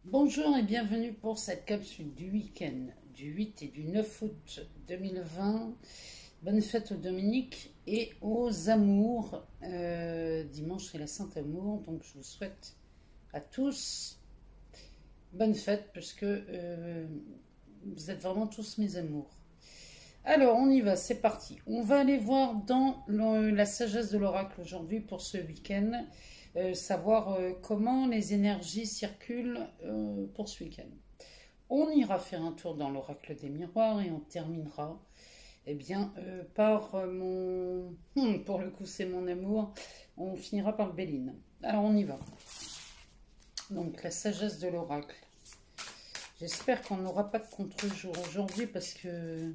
Bonjour et bienvenue pour cette capsule du week-end du 8 et du 9 août 2020. Bonne fête aux Dominiques et aux Amours. Dimanche c'est la Sainte Amour, donc je vous souhaite à tous bonne fête puisque vous êtes vraiment tous mes amours. Alors on y va, c'est parti. On va aller voir dans la sagesse de l'oracle aujourd'hui pour ce week-end. Savoir comment les énergies circulent pour ce week-end. On ira faire un tour dans l'oracle des miroirs et on terminera par mon... pour le coup c'est mon amour, on finira par le Béline. Alors on y va. Donc la sagesse de l'oracle. J'espère qu'on n'aura pas de contre-jour aujourd'hui parce que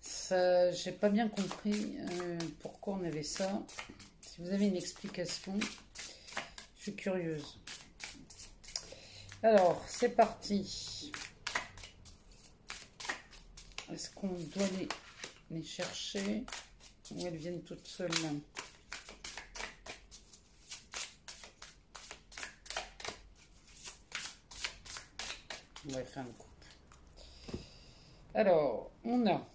ça, j'ai pas bien compris pourquoi on avait ça. Si vous avez une explication, je suis curieuse. Alors, c'est parti. Est-ce qu'on doit les chercher ou elles viennent toutes seules là? On va faire un coupe. Alors, on a...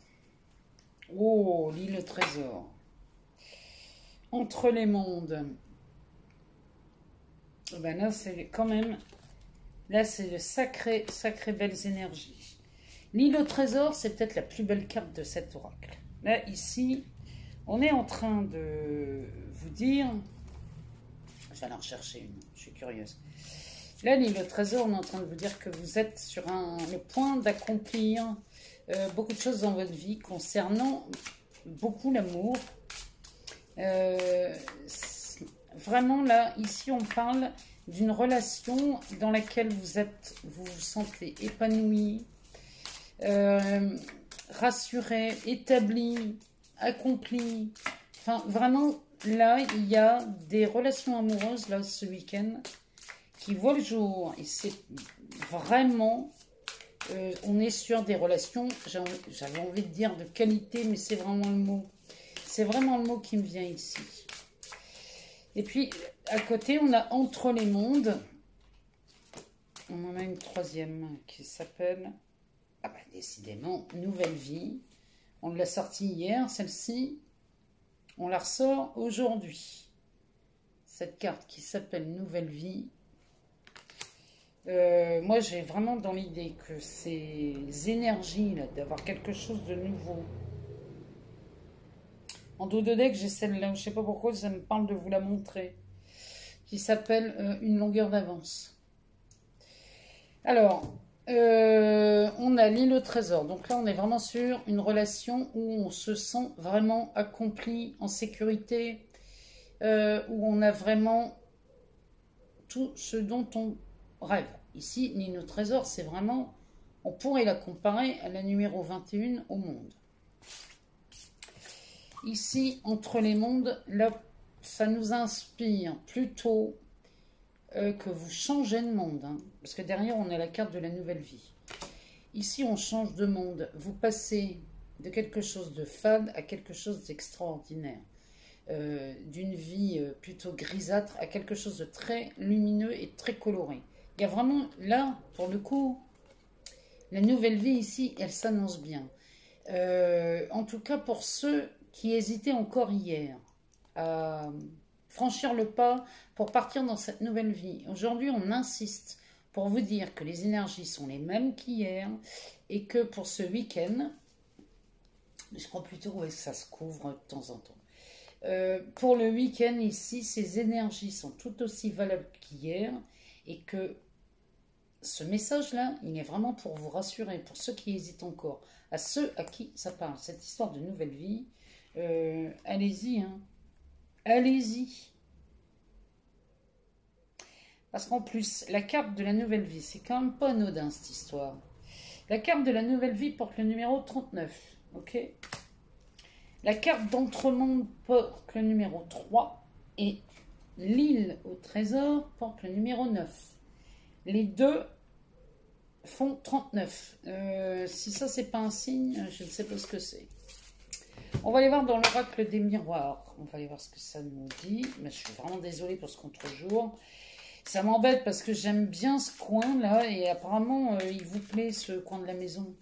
Oh, l'île au trésor. Entre les mondes. Ben là, c'est quand même... Là, c'est de sacrées belles énergies. L'île au trésor, c'est peut-être la plus belle carte de cet oracle. Là, ici, on est en train de vous dire... Je vais en rechercher une, je suis curieuse. Là, l'île au trésor, on est en train de vous dire que vous êtes sur le point d'accomplir beaucoup de choses dans votre vie concernant beaucoup l'amour. Vraiment, là, ici, on parle d'une relation dans laquelle vous vous sentez épanoui, rassuré, établi, accompli. Enfin, vraiment, là, il y a des relations amoureuses, là, ce week-end, qui voient le jour. Et c'est vraiment... on est sur des relations, j'avais envie de dire de qualité, mais c'est vraiment le mot. C'est vraiment le mot qui me vient ici. Et puis, à côté, on a Entre les mondes. On en a une troisième qui s'appelle, ah bah, décidément, Nouvelle vie. On l'a sortie hier, celle-ci. On la ressort aujourd'hui. Cette carte qui s'appelle Nouvelle vie. Moi, j'ai vraiment dans l'idée que ces énergies, là, d'avoir quelque chose de nouveau. En dos de deck, j'ai celle-là, je ne sais pas pourquoi, ça me parle de vous la montrer, qui s'appelle Une longueur d'avance. Alors, on a l'île au trésor. Donc là, on est vraiment sur une relation où on se sent vraiment accompli, en sécurité, où on a vraiment tout ce dont on rêve. Ici, l'île au trésor, c'est vraiment, on pourrait la comparer à la numéro 21 au monde. Ici, Entre les mondes, là, ça nous inspire plutôt que vous changez de monde. Hein, parce que derrière, on a la carte de la nouvelle vie. Ici, on change de monde. Vous passez de quelque chose de fade à quelque chose d'extraordinaire. D'une vie plutôt grisâtre à quelque chose de très lumineux et très coloré. Il y a vraiment, là, pour le coup, la nouvelle vie ici, elle s'annonce bien. En tout cas, pour ceux qui hésitaient encore hier à franchir le pas pour partir dans cette nouvelle vie. Aujourd'hui, on insiste pour vous dire que les énergies sont les mêmes qu'hier et que pour ce week-end, je crois plutôt que ça se couvre de temps en temps. Pour le week-end ici, ces énergies sont tout aussi valables qu'hier et que ce message-là, il est vraiment pour vous rassurer, pour ceux qui hésitent encore, à ceux à qui ça parle, cette histoire de nouvelle vie. Allez-y, hein. Allez-y. Parce qu'en plus, la carte de la nouvelle vie, c'est quand même pas anodin cette histoire. La carte de la nouvelle vie porte le numéro 39, ok? La carte d'Entremonde porte le numéro 3 et l'île au trésor porte le numéro 9. Les deux font 39. Si ça, c'est pas un signe, je ne sais pas ce que c'est. On va aller voir dans l'oracle des miroirs. On va aller voir ce que ça nous dit. Mais je suis vraiment désolée pour ce contre-jour. Ça m'embête parce que j'aime bien ce coin-là et apparemment, il vous plaît ce coin de la maison.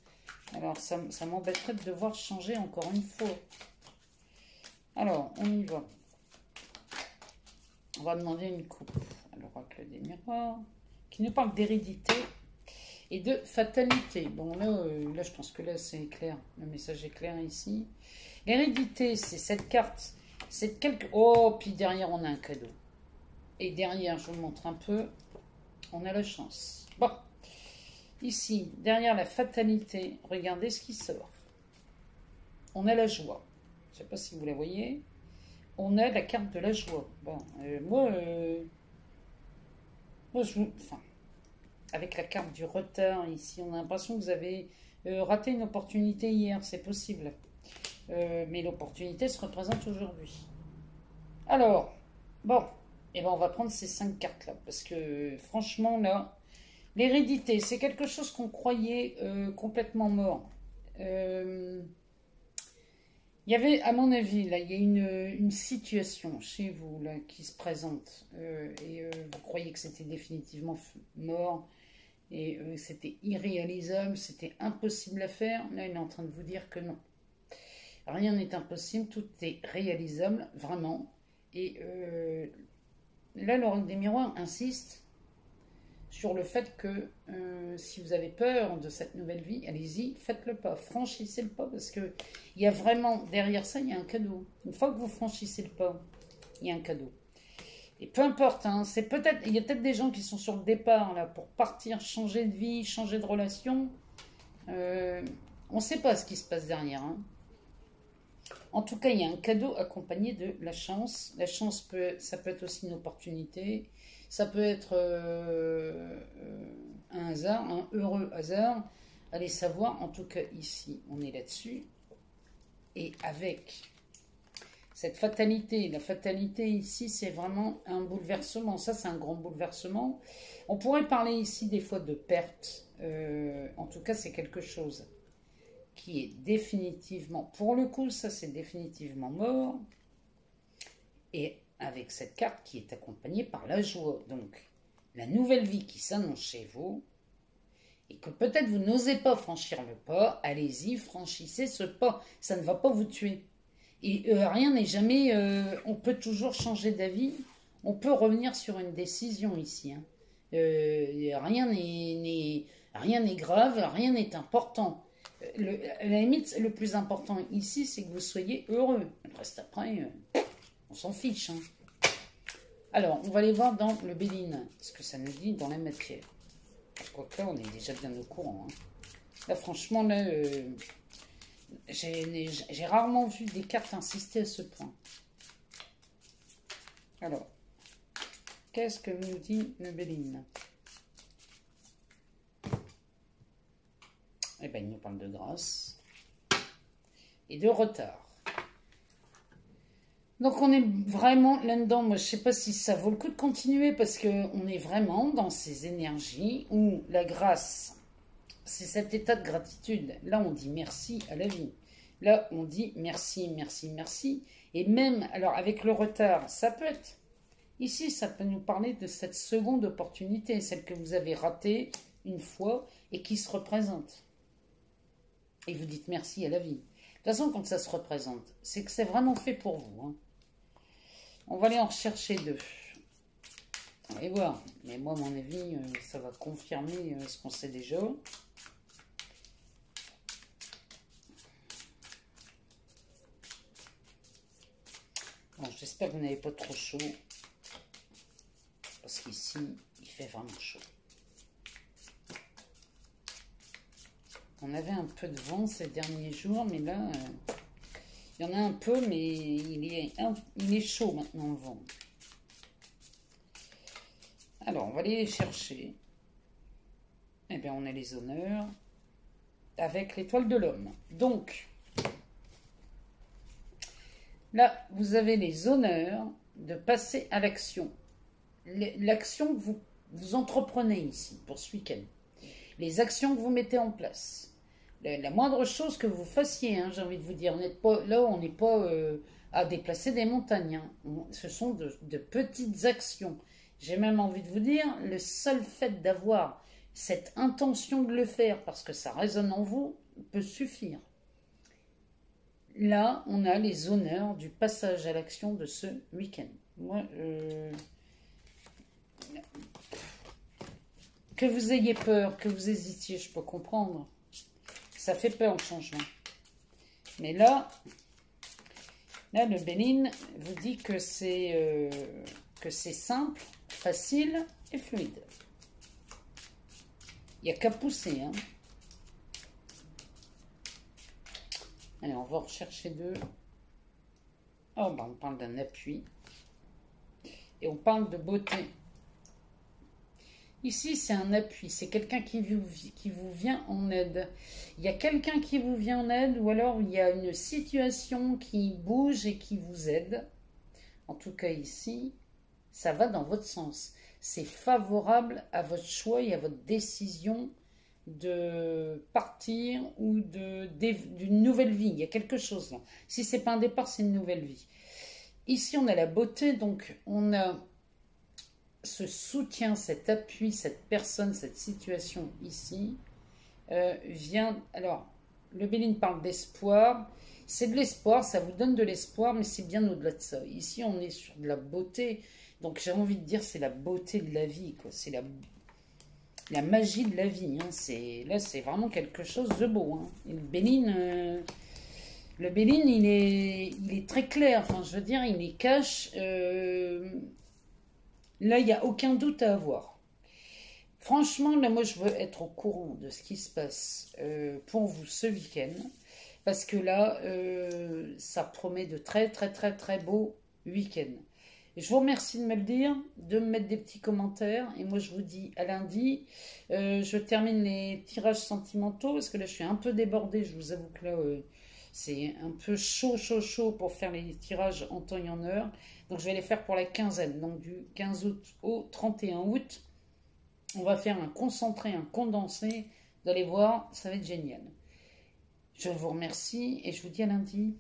Alors, ça m'embêterait de devoir changer encore une fois. Alors, on y va. On va demander une coupe à l'oracle des miroirs qui nous parle d'hérédité et de fatalité. Bon, là, je pense que là, c'est clair. Le message est clair ici. L'hérédité, c'est cette carte. C'est quelque... Oh, puis derrière, on a un cadeau. Et derrière, je vous montre un peu, on a la chance. Bon, ici, derrière la fatalité, regardez ce qui sort. On a la joie. Je ne sais pas si vous la voyez. On a la carte de la joie. Bon, moi, enfin, avec la carte du retard ici, on a l'impression que vous avez raté une opportunité hier. C'est possible. Mais l'opportunité se représente aujourd'hui. Alors, bon. Et ben on va prendre ces 5 cartes-là. Parce que franchement, là, l'hérédité, c'est quelque chose qu'on croyait complètement mort. Il y avait, à mon avis, là, il y a une situation chez vous là, qui se présente. Vous croyez que c'était définitivement mort. Et c'était irréalisable, c'était impossible à faire. Là, il est en train de vous dire que non. Rien n'est impossible, tout est réalisable, vraiment. Et... là, l'oracle des miroirs insiste sur le fait que si vous avez peur de cette nouvelle vie, allez-y, faites le pas, franchissez le pas, parce qu'il y a vraiment, derrière ça, il y a un cadeau. Une fois que vous franchissez le pas, il y a un cadeau. Et peu importe, hein, il y a peut-être des gens qui sont sur le départ, là, pour partir, changer de vie, changer de relation. On ne sait pas ce qui se passe derrière, hein. En tout cas, il y a un cadeau accompagné de la chance. La chance, ça peut être aussi une opportunité. Ça peut être un hasard, un heureux hasard. Allez savoir, en tout cas ici, on est là-dessus. Et avec cette fatalité, la fatalité ici, c'est vraiment un bouleversement. Ça, c'est un grand bouleversement. On pourrait parler ici des fois de perte. En tout cas, c'est quelque chose qui est définitivement, pour le coup, ça c'est définitivement mort, et avec cette carte qui est accompagnée par la joie, donc la nouvelle vie qui s'annonce chez vous, et que peut-être vous n'osez pas franchir le pas, allez-y, franchissez ce pas, ça ne va pas vous tuer. Et rien n'est jamais, on peut toujours changer d'avis, on peut revenir sur une décision ici, hein. Rien n'est grave, rien n'est important. À la limite, le plus important ici, c'est que vous soyez heureux. Le reste après, on s'en fiche, hein. Alors, on va aller voir dans le Béline, ce que ça nous dit dans la matière. Quoique là, on est déjà bien au courant, hein. Là, franchement, là, j'ai rarement vu des cartes insister à ce point. Alors, qu'est-ce que nous dit le Béline? Eh bien, il nous parle de grâce et de retard. Donc, on est vraiment là-dedans. Moi, je ne sais pas si ça vaut le coup de continuer parce qu'on est vraiment dans ces énergies où la grâce, c'est cet état de gratitude. Là, on dit merci à la vie. Là, on dit merci, merci, merci. Et même, alors, avec le retard, ça peut être... Ici, ça peut nous parler de cette seconde opportunité, celle que vous avez ratée une fois et qui se représente. Et vous dites merci à la vie. De toute façon, quand ça se représente, c'est que c'est vraiment fait pour vous, hein. On va aller en rechercher 2. On va aller voir. Mais moi, à mon avis, ça va confirmer ce qu'on sait déjà. Bon, j'espère que vous n'avez pas trop chaud. Parce qu'ici, il fait vraiment chaud. On avait un peu de vent ces derniers jours, mais là, il y en a un peu, mais il est chaud maintenant le vent. Alors, on va aller les chercher. Eh bien, on a les honneurs avec l'étoile de l'homme. Donc, là, vous avez les honneurs de passer à l'action. L'action que vous entreprenez ici pour ce week-end. Les actions que vous mettez en place. La moindre chose que vous fassiez, hein, j'ai envie de vous dire, là, on n'est pas à déplacer des montagnes, hein. Ce sont de petites actions. J'ai même envie de vous dire, le seul fait d'avoir cette intention de le faire, parce que ça résonne en vous, peut suffire. Là, on a les honneurs du passage à l'action de ce week-end. Moi, que vous ayez peur, que vous hésitiez, je peux comprendre. Ça fait peur le changement. Mais là, le Bénin vous dit que c'est simple, facile et fluide. Il n'y a qu'à pousser. Hein. Allez, on va rechercher deux. Oh, ben, on parle d'un appui. Et on parle de beauté. Ici, c'est un appui. C'est quelqu'un qui vous vient en aide. Il y a quelqu'un qui vous vient en aide ou alors il y a une situation qui bouge et qui vous aide. En tout cas, ici, ça va dans votre sens. C'est favorable à votre choix et à votre décision de partir ou d'une nouvelle vie. Il y a quelque chose là. Si ce n'est pas un départ, c'est une nouvelle vie. Ici, on a la beauté, donc on a ce soutien, cet appui, cette personne, cette situation ici vient... Alors, le Bénin parle d'espoir. C'est de l'espoir, ça vous donne de l'espoir, mais c'est bien au-delà de ça. Ici, on est sur de la beauté. Donc, j'ai envie de dire, c'est la beauté de la vie, quoi. C'est la magie de la vie. Hein. Là, c'est vraiment quelque chose de beau. Hein. Et le Bénin, il est très clair. Enfin, je veux dire, il est cash. Là, il n'y a aucun doute à avoir. Franchement, là, moi, je veux être au courant de ce qui se passe pour vous ce week-end. Parce que là, ça promet de très, très, très, très beaux week-ends. Je vous remercie de me le dire, de me mettre des petits commentaires. Et moi, je vous dis à lundi. Je termine les tirages sentimentaux parce que là, je suis un peu débordée. Je vous avoue que là, c'est un peu chaud pour faire les tirages en temps et en heure. Donc, je vais les faire pour la quinzaine. Donc, du 15 août au 31 août. On va faire un concentré, un condensé. Vous allez voir, ça va être génial. Je vous remercie et je vous dis à lundi.